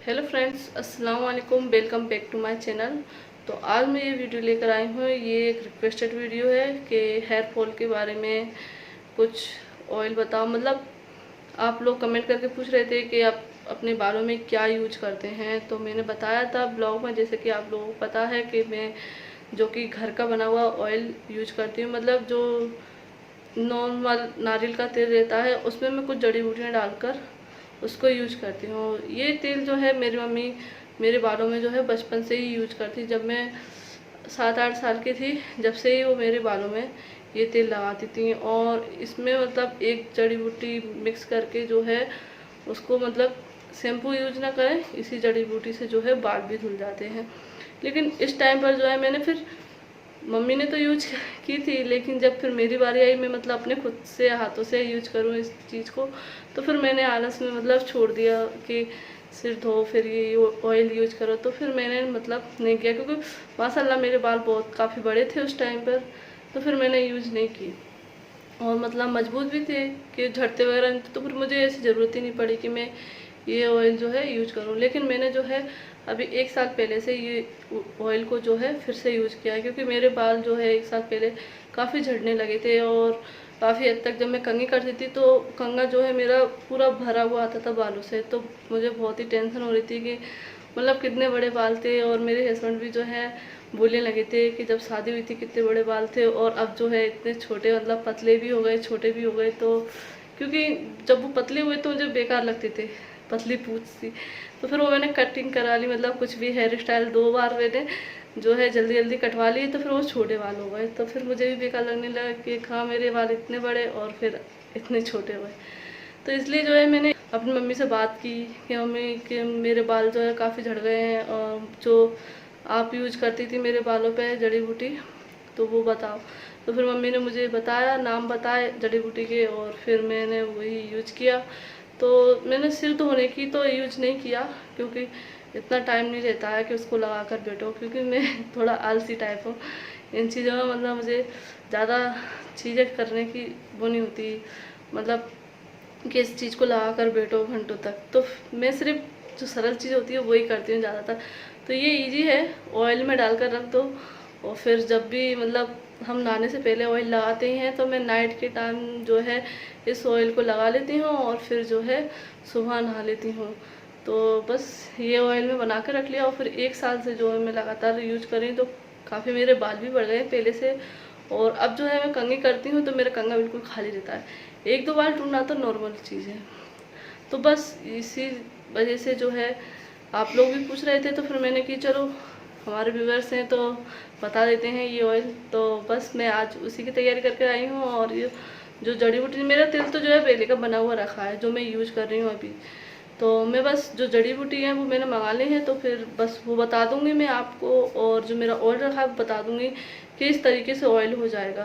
Hello friends, अस्सलाम वालेकुम। Welcome back to my channel. तो आज मैं ये वीडियो लेकर आई हूँ। ये एक रिक्वेस्टेड वीडियो है कि हेयर फॉल के बारे में कुछ ऑयल बताओ। मतलब आप लोग कमेंट करके पूछ रहे थे कि आप अपने बालों में क्या यूज करते हैं। तो मैंने बताया था ब्लॉग में, जैसे कि आप लोगों को पता है कि मैं जो कि घर का बना हुआ ऑयल यूज करती हूँ। मतलब जो नॉर्मल नारियल का तेल रहता है उसमें मैं कुछ जड़ी बूटियाँ डालकर उसको यूज करती हूँ। ये तेल जो है मेरी मम्मी मेरे बालों में जो है बचपन से ही यूज करती। जब मैं 7-8 साल की थी, जब से ही वो मेरे बालों में ये तेल लगाती थी। और इसमें मतलब एक जड़ी बूटी मिक्स करके जो है उसको मतलब शैम्पू यूज ना करें, इसी जड़ी बूटी से जो है बाल भी धुल जाते हैं। लेकिन इस टाइम पर जो है मैंने फिर मम्मी ने तो यूज की थी, लेकिन जब फिर मेरी बारी आई मैं मतलब अपने खुद से हाथों से यूज करूँ इस चीज़ को, तो फिर मैंने आलस में मतलब छोड़ दिया कि सिर धो फिर ये ऑयल यूज करो। तो फिर मैंने मतलब नहीं किया, क्योंकि माशाल्लाह मेरे बाल बहुत काफ़ी बड़े थे उस टाइम पर। तो फिर मैंने यूज नहीं की और मतलब मजबूत भी थे कि झड़ते वगैरह नहीं थे। तो फिर मुझे ऐसी ज़रूरत ही नहीं पड़ी कि मैं ये ऑयल जो है यूज करूँ। लेकिन मैंने जो है अभी 1 साल पहले से ये ऑयल को जो है फिर से यूज किया है, क्योंकि मेरे बाल जो है 1 साल पहले काफ़ी झड़ने लगे थे। और काफ़ी हद तक जब मैं कंघी करती थी तो कंघा जो है मेरा पूरा भरा हुआ आता था बालों से। तो मुझे बहुत ही टेंशन हो रही थी कि मतलब कितने बड़े बाल थे। और मेरे हस्बैंड भी जो है बोलने लगे थे कि जब शादी हुई थी कितने बड़े बाल थे और अब जो है इतने छोटे, मतलब पतले भी हो गए, छोटे भी हो गए। तो क्योंकि जब वो पतले हुए तो मुझे बेकार लगते थे, पतली पूंछ सी। तो फिर वो मैंने कटिंग करा ली, मतलब कुछ भी हेयर स्टाइल 2 बार मैंने जो है जल्दी जल्दी कटवा ली। तो फिर वो छोटे बाल हो गए। तो फिर मुझे भी बेकार लगने लगा कि हाँ मेरे बाल इतने बड़े और फिर इतने छोटे हुए। तो इसलिए जो है मैंने अपनी मम्मी से बात की कि मम्मी कि मेरे बाल जो है काफ़ी झड़ गए हैं, और जो आप यूज करती थी मेरे बालों पे जड़ी बूटी तो वो बताओ। तो फिर मम्मी ने मुझे बताया, नाम बताए जड़ी बूटी के, और फिर मैंने वही यूज किया। तो मैंने सिर धोने की तो यूज नहीं किया, क्योंकि इतना टाइम नहीं रहता है कि उसको लगा कर बैठो, क्योंकि मैं थोड़ा आलसी टाइप हूँ इन चीज़ों में। मतलब मुझे ज़्यादा चीज़ें करने की वो नहीं होती, मतलब कि इस चीज़ को लगा कर बैठो घंटों तक। तो मैं सिर्फ जो सरल चीज़ होती है वही करती हूँ ज़्यादातर। तो ये इजी है, ऑयल में डालकर रख दो और फिर जब भी मतलब हम नहाने से पहले ऑयल लगाते ही हैं, तो मैं नाइट के टाइम जो है इस ऑयल को लगा लेती हूँ और फिर जो है सुबह नहा लेती हूँ। तो बस ये ऑयल में बना कर रख लिया और फिर 1 साल से जो है मैं लगातार यूज कर रही हूँ। तो काफ़ी मेरे बाल भी बढ़ गए पहले से। और अब जो है मैं कंघी करती हूँ तो मेरा कंघा बिल्कुल खाली रहता है। 1-2 बार टूटना तो नॉर्मल चीज़ है। तो बस इसी वजह से जो है आप लोग भी पूछ रहे थे, तो फिर मैंने कि चलो हमारे व्यूअर्स हैं तो बता देते हैं ये ऑयल। तो बस मैं आज उसी की तैयारी करके आई हूँ। और ये जो जड़ी बूटी, मेरा तेल तो जो है पहले का बना हुआ रखा है जो मैं यूज कर रही हूँ अभी। तो मैं बस जो जड़ी बूटी है वो मैंने मंगा ली है, तो फिर बस वो बता दूंगी मैं आपको। और जो मेरा ऑयल रखा है वो बता दूंगी कि इस तरीके से ऑयल हो जाएगा।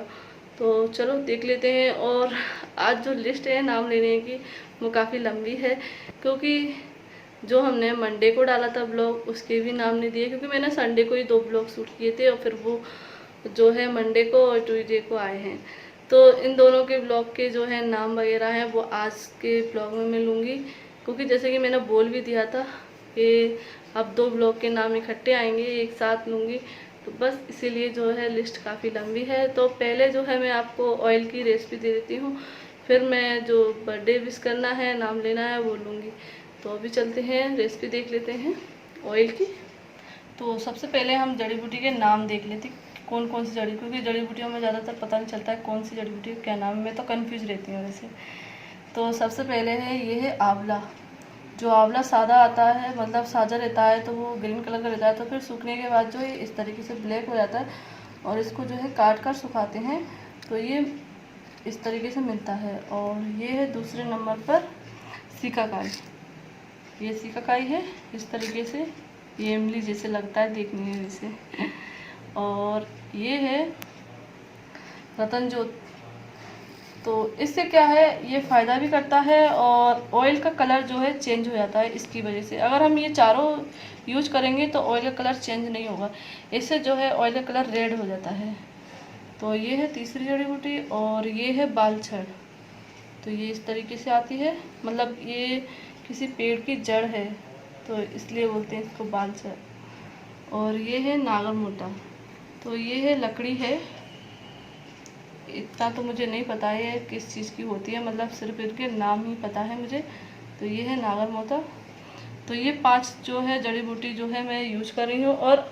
तो चलो देख लेते हैं। और आज जो लिस्ट है नाम लेने की वो काफ़ी लंबी है, क्योंकि जो हमने मंडे को डाला था ब्लॉग उसके भी नाम नहीं दिए, क्योंकि मैंने संडे को ही 2 ब्लॉग शूट किए थे और फिर वो जो है मंडे को और ट्यूसडे को आए हैं। तो इन दोनों के ब्लॉग के जो है नाम वगैरह हैं वो आज के ब्लॉग में मैं लूँगी, क्योंकि जैसे कि मैंने बोल भी दिया था कि अब 2 ब्लॉग के नाम इकट्ठे आएंगे, एक साथ लूँगी। तो बस इसीलिए जो है लिस्ट काफ़ी लंबी है। तो पहले जो है मैं आपको ऑयल की रेसिपी दे देती हूँ, फिर मैं जो बर्थडे विश करना है, नाम लेना है वो लूँगी। तो अभी चलते हैं रेसिपी देख लेते हैं ऑयल की। तो सबसे पहले हम जड़ी बूटी के नाम देख लेते हैं कौन कौन सी जड़ी, क्योंकि जड़ी बूटियों में ज़्यादातर पता नहीं चलता है कौन सी जड़ी बूटी क्या नाम है। मैं तो कंफ्यूज रहती हूँ वैसे। तो सबसे पहले है ये है आंवला। जो आंवला सादा आता है, मतलब सादा रहता है, तो वो ग्रीन कलर का रहता है। तो फिर सूखने के बाद जो है इस तरीके से ब्लैक हो जाता है और इसको जो है काट कर सुखाते हैं तो ये इस तरीके से मिलता है। और ये है दूसरे नंबर पर सिकाकाई। ये सिकाकाई है इस तरीके से, ये इमली जैसे लगता है देखने में वैसे। और ये है रतनजोत। तो इससे क्या है, ये फ़ायदा भी करता है और ऑयल का कलर जो है चेंज हो जाता है इसकी वजह से। अगर हम ये चारों यूज करेंगे तो ऑयल का कलर चेंज नहीं होगा, इससे जो है ऑयल का कलर रेड हो जाता है। तो ये है तीसरी जड़ी बूटी। और ये है बालछड़। तो ये इस तरीके से आती है, मतलब ये किसी पेड़ की जड़ है। तो इसलिए बोलते हैं इसको बालचर। और ये है नागर मोटा, तो ये है लकड़ी है, इतना तो मुझे नहीं पता है किस चीज़ की होती है, मतलब सिर्फ इनके नाम ही पता है मुझे। तो ये है नागर मोटा। तो ये 5 जो है जड़ी बूटी जो है मैं यूज कर रही हूँ। और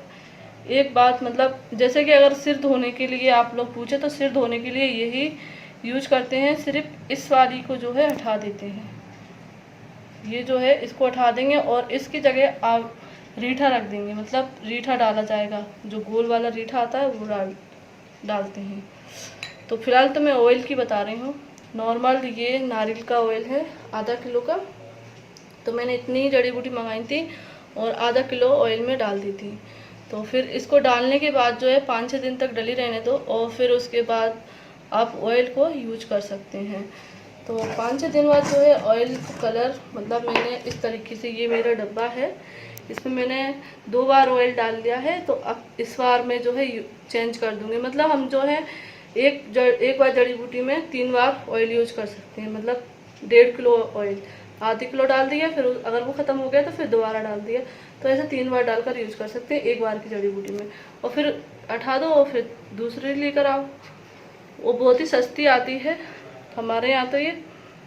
एक बात, मतलब जैसे कि अगर सिर धोने के लिए आप लोग पूछे तो सिर धोने के लिए यही यूज करते हैं, सिर्फ इस वाली को जो है हटा देते हैं। ये जो है इसको हटा देंगे और इसकी जगह आप रीठा रख देंगे, मतलब रीठा डाला जाएगा, जो गोल वाला रीठा आता है वो डालते हैं। तो फिलहाल तो मैं ऑयल की बता रही हूँ। नॉर्मल ये नारियल का ऑयल है आधा किलो का, तो मैंने इतनी जड़ी बूटी मंगाई थी और आधा किलो ऑयल में डाल दी थी। तो फिर इसको डालने के बाद जो है 5-6 दिन तक डली रहने दो और फिर उसके बाद आप ऑयल को यूज कर सकते हैं। तो 5-6 दिन बाद जो है ऑयल कलर, मतलब मैंने इस तरीके से, ये मेरा डब्बा है, इसमें मैंने 2 बार ऑयल डाल दिया है। तो अब इस बार मैं जो है चेंज कर दूंगी, मतलब हम जो है एक बार जड़ी बूटी में 3 बार ऑयल यूज कर सकते हैं। मतलब 1.5 किलो ऑयल, आधी किलो डाल दिया, फिर अगर वो ख़त्म हो गया तो फिर दोबारा डाल दिया। तो ऐसे 3 बार डालकर यूज कर सकते हैं एक बार की जड़ी बूटी में। और फिर हटा दो और फिर दूसरी लेकर आओ। वो बहुत ही सस्ती आती है हमारे यहाँ तो ये,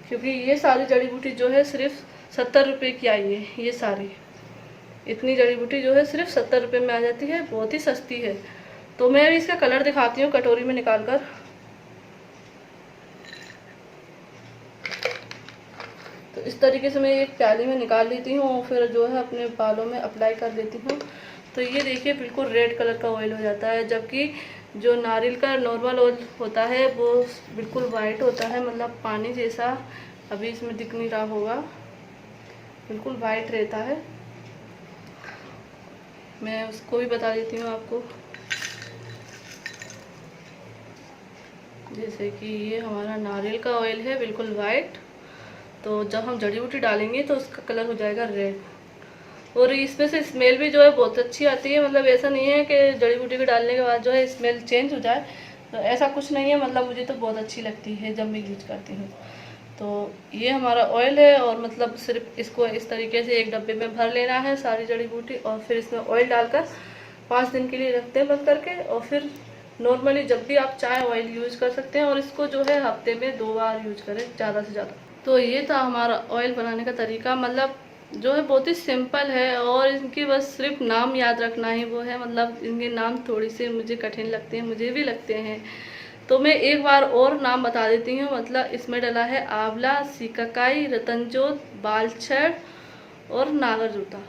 क्योंकि ये सारी जड़ी बूटी जो है सिर्फ 70 रुपये की आई है। ये सारी इतनी जड़ी बूटी जो है सिर्फ 70 रुपये में आ जाती है, बहुत ही सस्ती है। तो मैं अभी इसका कलर दिखाती हूँ कटोरी में निकाल कर। तो इस तरीके से मैं एक प्याली में निकाल लेती हूँ और फिर जो है अपने बालों में अप्लाई कर लेती हूँ। तो ये देखिए बिल्कुल रेड कलर का ऑयल हो जाता है, जबकि जो नारियल का नॉर्मल ऑयल होता है वो बिल्कुल वाइट होता है, मतलब पानी जैसा। अभी इसमें दिख नहीं रहा होगा, बिल्कुल वाइट रहता है। मैं उसको भी बता देती हूँ आपको। जैसे कि ये हमारा नारियल का ऑयल है बिल्कुल वाइट, तो जब हम जड़ी बूटी डालेंगे तो उसका कलर हो जाएगा रेड। और इसमें से स्मेल भी जो है बहुत अच्छी आती है, मतलब ऐसा नहीं है कि जड़ी बूटी को डालने के बाद जो है स्मेल चेंज हो जाए, तो ऐसा कुछ नहीं है। मतलब मुझे तो बहुत अच्छी लगती है जब मैं यूज करती हूँ। तो ये हमारा ऑयल है और मतलब सिर्फ इसको इस तरीके से एक डब्बे में भर लेना है सारी जड़ी बूटी, और फिर इसमें ऑयल डालकर 5 दिन के लिए रखते हैं बंद करके। और फिर नॉर्मली जब भी आप चाहें ऑयल यूज कर सकते हैं, और इसको जो है हफ्ते में 2 बार यूज करें ज़्यादा से ज़्यादा। तो ये था हमारा ऑयल बनाने का तरीका, मतलब जो है बहुत ही सिंपल है। और इनकी बस सिर्फ नाम याद रखना ही वो है, मतलब इनके नाम थोड़ी से मुझे कठिन लगते हैं, मुझे भी लगते हैं। तो मैं एक बार और नाम बता देती हूँ। मतलब इसमें डला है आंवला, सिकाकाई, रतनजोत, बालछड़ और नागरजूता।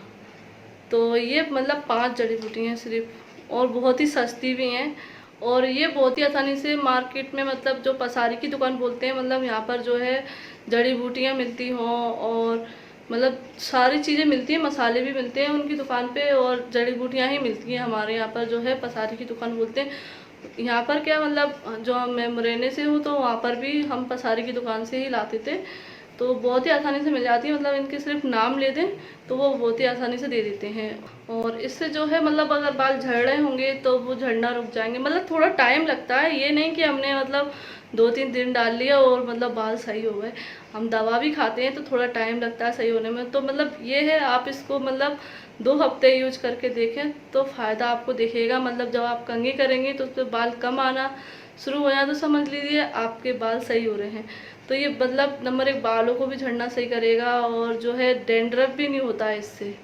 तो ये मतलब 5 जड़ी बूटी हैं सिर्फ, और बहुत ही सस्ती भी हैं। और ये बहुत ही आसानी से मार्केट में, मतलब जो पसारी की दुकान बोलते हैं, मतलब यहाँ पर जो है जड़ी बूटियाँ मिलती हों और मतलब सारी चीज़ें मिलती हैं, मसाले भी मिलते हैं उनकी दुकान पे, और जड़ी बूटियाँ ही मिलती हैं हमारे यहाँ पर जो है पसारी की दुकान बोलते हैं। यहाँ पर क्या, मतलब जो मैं मुरैना से हूँ तो वहाँ पर भी हम पसारी की दुकान से ही लाते थे, तो बहुत ही आसानी से मिल जाती है। मतलब इनके सिर्फ नाम ले दें तो वो बहुत ही आसानी से दे देते हैं। और इससे जो है मतलब अगर बाल झड़ रहे होंगे तो वो झड़ना रुक जाएंगे, मतलब थोड़ा टाइम लगता है। ये नहीं कि हमने मतलब 2-3 दिन डाल लिया और मतलब बाल सही हो गए। हम दवा भी खाते हैं तो थोड़ा टाइम लगता है सही होने में। तो मतलब ये है, आप इसको मतलब 2 हफ्ते यूज करके देखें तो फ़ायदा आपको दिखेगा। मतलब जब आप कंघी करेंगे तो उस पर बाल कम आना शुरू हो जाए तो समझ लीजिए आपके बाल सही हो रहे हैं। तो ये मतलब नंबर 1 बालों को भी झड़ना सही करेगा, और जो है डैंड्रफ भी नहीं होता है इससे।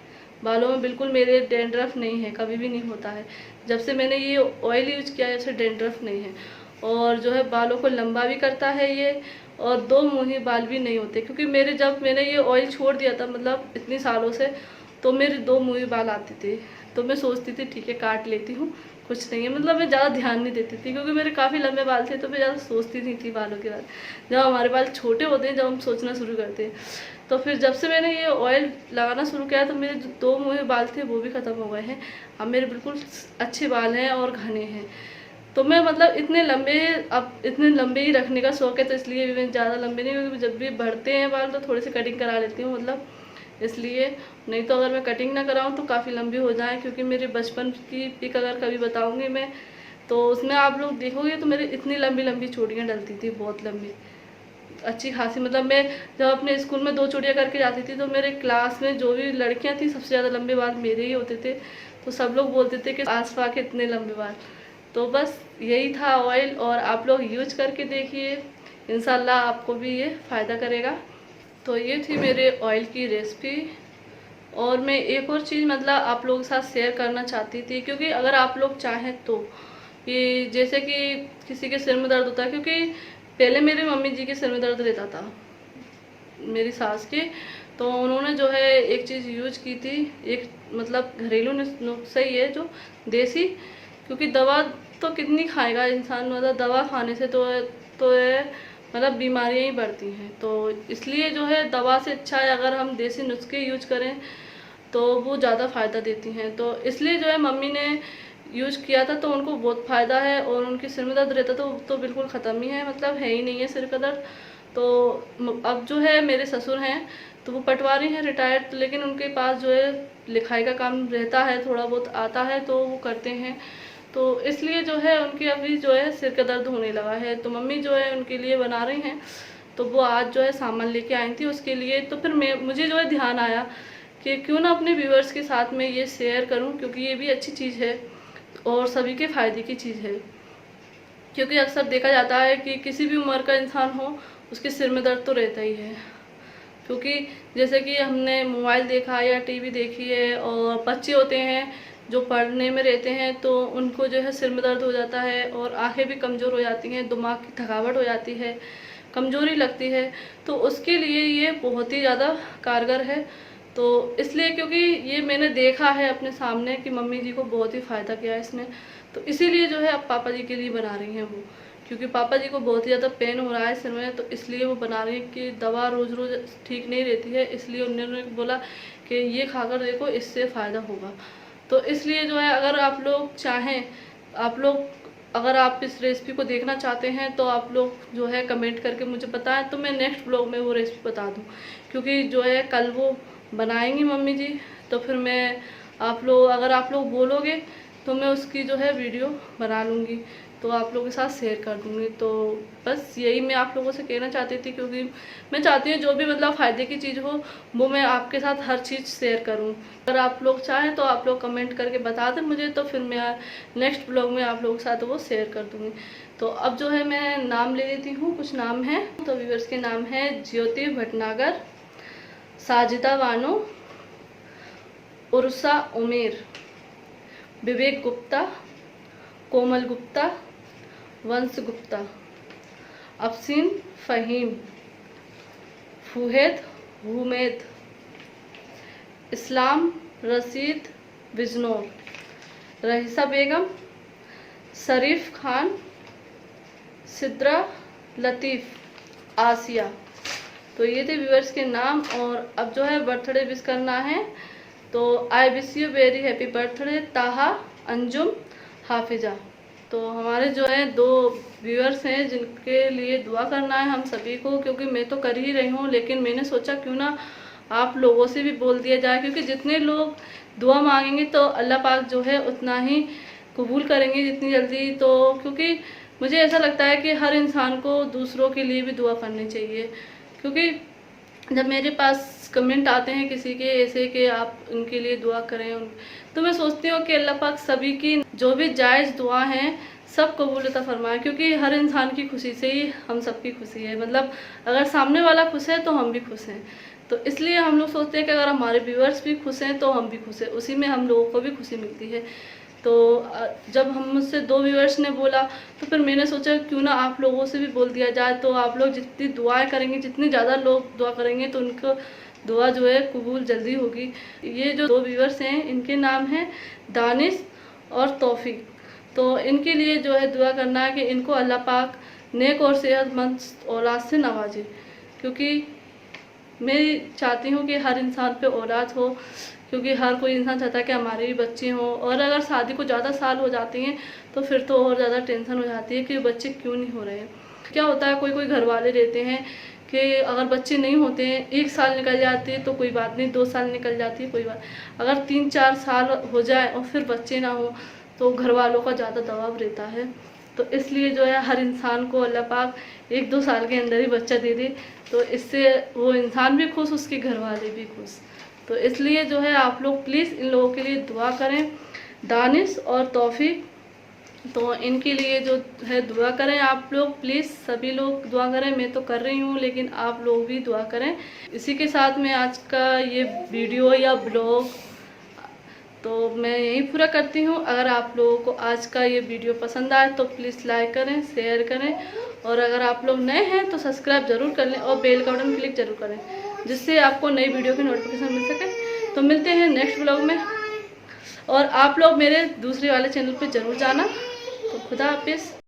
बालों में बिल्कुल मेरे डैंड्रफ नहीं है, कभी भी नहीं होता है। जब से मैंने ये ऑयल यूज किया है इससे डैंड्रफ नहीं है। और जो है बालों को लंबा भी करता है ये, और 2 मुंही बाल भी नहीं होते। क्योंकि जब मैंने ये ऑयल छोड़ दिया था, मतलब इतने सालों से, तो मेरे 2 मुंही बाल आते थे। तो मैं सोचती थी ठीक है काट लेती हूँ, कुछ नहीं है। मतलब मैं ज़्यादा ध्यान नहीं देती थी, क्योंकि मेरे काफ़ी लंबे बाल थे तो मैं ज़्यादा सोचती नहीं थी बालों के बारे में। जब हमारे बाल छोटे होते हैं, जब हम सोचना शुरू करते हैं, तो फिर जब से मैंने ये ऑयल लगाना शुरू किया तो मेरे जो 2 मुंहे बाल थे वो भी ख़त्म हो गए हैं। अब मेरे बिल्कुल अच्छे बाल हैं और घने हैं। तो मैं मतलब इतने लंबे ही रखने का शौक़ है, तो इसलिए भी मैं ज़्यादा लंबे नहीं, क्योंकि जब भी बढ़ते हैं बाल तो थोड़ी सी कटिंग करा लेती हूँ, मतलब इसलिए। नहीं तो अगर मैं कटिंग ना कराऊँ तो काफ़ी लंबी हो जाए। क्योंकि मेरे बचपन की पिक अगर कभी बताऊँगी मैं, तो उसमें आप लोग देखोगे तो मेरे इतनी लंबी लंबी चूड़ियाँ डलती थी, बहुत लंबी। अच्छी खासी, मतलब मैं जब अपने स्कूल में 2 चोटियाँ करके जाती थी तो मेरे क्लास में जो भी लड़कियां थी सबसे ज़्यादा लंबे बाल मेरे ही होते थे। तो सब लोग बोलते थे कि आसफा के इतने लंबे बाल। तो बस यही था ऑयल, और आप लोग यूज करके देखिए, इंशाल्लाह आपको भी ये फ़ायदा करेगा। तो ये थी मेरे ऑयल की रेसिपी। और मैं एक और चीज़ मतलब आप लोगों के साथ शेयर करना चाहती थी, क्योंकि अगर आप लोग चाहें तो कि जैसे कि किसी के सिर में दर्द होता है, क्योंकि पहले मेरी मम्मी जी के सिर में दर्द रहता था, मेरी सास के, तो उन्होंने जो है एक चीज़ यूज की थी, एक मतलब घरेलू नुस्खा ही है जो देसी, क्योंकि दवा तो कितनी खाएगा इंसान, मतलब दवा खाने से तो मतलब बीमारियां ही बढ़ती हैं। तो इसलिए जो है दवा से अच्छा है अगर हम देसी नुस्खे यूज करें तो वो ज़्यादा फ़ायदा देती हैं। तो इसलिए जो है मम्मी ने यूज किया था तो उनको बहुत फ़ायदा है, और उनके सिर में दर्द रहता तो बिल्कुल ख़त्म ही है, मतलब है ही नहीं है सिर का दर्द। तो अब जो है मेरे ससुर हैं तो वो पटवारी हैं रिटायर्ड, लेकिन उनके पास जो है लिखाई का काम रहता है, थोड़ा बहुत आता है तो वो करते हैं। तो इसलिए जो है उनकी अभी जो है सिर का दर्द होने लगा है, तो मम्मी जो है उनके लिए बना रही हैं। तो वो आज जो है सामान लेके आई थी उसके लिए, तो फिर मुझे जो है ध्यान आया कि क्यों ना अपने व्यूअर्स के साथ में ये शेयर करूं, क्योंकि ये भी अच्छी चीज़ है और सभी के फ़ायदे की चीज़ है। क्योंकि अक्सर देखा जाता है कि किसी भी उम्र का इंसान हो उसके सिर में दर्द तो रहता ही है, क्योंकि जैसे कि हमने मोबाइल देखा या टीवी देखी है, और बच्चे होते हैं जो पढ़ने में रहते हैं तो उनको जो है सिर में दर्द हो जाता है, और आंखें भी कमज़ोर हो जाती हैं, दिमाग की थकावट हो जाती है, कमज़ोरी लगती है। तो उसके लिए ये बहुत ही ज़्यादा कारगर है। तो इसलिए क्योंकि ये मैंने देखा है अपने सामने कि मम्मी जी को बहुत ही फ़ायदा किया है इसने, तो इसीलिए जो है अब पापा जी के लिए बना रही हैं वो, क्योंकि पापा जी को बहुत ही ज़्यादा पेन हो रहा है सिर में, तो इसलिए वो बना रही हैं कि दवा रोज़ रोज़ ठीक नहीं रहती है, इसलिए उन्होंने बोला कि ये खाकर देखो, इससे फ़ायदा होगा। तो इसलिए जो है अगर आप लोग चाहें, अगर आप इस रेसिपी को देखना चाहते हैं तो आप लोग जो है कमेंट करके मुझे बताएं, तो मैं नेक्स्ट ब्लॉग में वो रेसिपी बता दूं, क्योंकि जो है कल वो बनाएंगी मम्मी जी, तो फिर मैं अगर आप लोग बोलोगे तो मैं उसकी जो है वीडियो बना लूँगी, तो आप लोगों के साथ शेयर कर दूँगी। तो बस यही मैं आप लोगों से कहना चाहती थी, क्योंकि मैं चाहती हूँ जो भी मतलब फ़ायदे की चीज़ हो वो मैं आपके साथ हर चीज़ शेयर करूँ। अगर आप लोग चाहें तो आप लोग कमेंट करके बता दें मुझे, तो फिर मैं नेक्स्ट ब्लॉग में आप लोगों के साथ वो शेयर कर दूँगी। तो अब जो है मैं नाम ले लेती हूँ, कुछ नाम हैं। तो व्यूअर्स के नाम है ज्योति भटनागर, साजिदा बानो, उर्सा उमेर, विवेक गुप्ता, कोमल गुप्ता, वंश गुप्ता, अफसीन फ़हीम, फुहेद हुमैद, इस्लाम रशीद बिजनौर, रहीसा बेगम, शरीफ खान, सिद्रा लतीफ़, आसिया। तो ये थे व्यूअर्स के नाम। और अब जो है बर्थडे विश करना है, तो I wish you very happy birthday ताहा अंजुम हाफिजा। तो हमारे जो है 2 व्यूअर्स हैं जिनके लिए दुआ करना है हम सभी को, क्योंकि मैं तो कर ही रही हूँ, लेकिन मैंने सोचा क्यों ना आप लोगों से भी बोल दिया जाए, क्योंकि जितने लोग दुआ मांगेंगे तो अल्लाह पाक जो है उतना ही कबूल करेंगे जितनी जल्दी। तो क्योंकि मुझे ऐसा लगता है कि हर इंसान को दूसरों के लिए भी दुआ करनी चाहिए, क्योंकि जब मेरे पास कमेंट आते हैं किसी के ऐसे कि आप उनके लिए दुआ करें, तो मैं सोचती हूँ कि अल्लाह पाक सभी की जो भी जायज़ दुआ हैं सब कबूल अता फरमाए, क्योंकि हर इंसान की खुशी से ही हम सबकी खुशी है, मतलब अगर सामने वाला खुश है तो हम भी खुश हैं। तो इसलिए हम लोग सोचते हैं कि अगर हमारे व्यूअर्स भी खुश हैं तो हम भी खुश हैं, उसी में हम लोगों को भी खुशी मिलती है। तो जब हम मुझसे 2 व्यूअर्स ने बोला तो फिर मैंने सोचा क्यों ना आप लोगों से भी बोल दिया जाए, तो आप लोग जितनी दुआएं करेंगे, जितने ज़्यादा लोग दुआ करेंगे तो उनको दुआ जो है कबूल जल्दी होगी। ये जो 2 व्यूअर्स हैं इनके नाम हैं दानिश और तौफीक। तो इनके लिए जो है दुआ करना है कि इनको अल्लाह पाक नेक और सेहतमंद औलाद से नवाजे, क्योंकि मैं चाहती हूँ कि हर इंसान पे औलाद हो, क्योंकि हर कोई इंसान चाहता है कि हमारे भी बच्चे हों। और अगर शादी को ज़्यादा साल हो जाते हैं तो फिर तो और ज़्यादा टेंशन हो जाती है कि बच्चे क्यों नहीं हो रहे हैं। क्या होता है, कोई घर वाले रहते हैं कि अगर बच्चे नहीं होते हैं, 1 साल निकल जाते हैं तो कोई बात नहीं, 2 साल निकल जाती है कोई बात, अगर 3-4 साल हो जाए और फिर बच्चे ना हो तो घर वालों का ज़्यादा दबाव रहता है। तो इसलिए जो है हर इंसान को अल्लाह पाक 1-2 साल के अंदर ही बच्चा दे दे, तो इससे वो इंसान भी खुश, उसके घर वाले भी खुश। तो इसलिए जो है आप लोग प्लीज़ इन लोगों के लिए दुआ करें, दानिश और तौफीक, तो इनके लिए जो है दुआ करें आप लोग प्लीज़, सभी लोग दुआ करें। मैं तो कर रही हूँ, लेकिन आप लोग भी दुआ करें। इसी के साथ मैं आज का ये वीडियो या ब्लॉग तो मैं यहीं पूरा करती हूँ। अगर आप लोगों को आज का ये वीडियो पसंद आए तो प्लीज़ लाइक करें, शेयर करें, और अगर आप लोग नए हैं तो सब्सक्राइब ज़रूर कर लें और बेल का बटन क्लिक ज़रूर करें, जिससे आपको नई वीडियो की नोटिफिकेशन मिल सके। तो मिलते हैं नेक्स्ट ब्लॉग में, और आप लोग मेरे दूसरे वाले चैनल पे ज़रूर जाना। तो खुदा हाफिज़।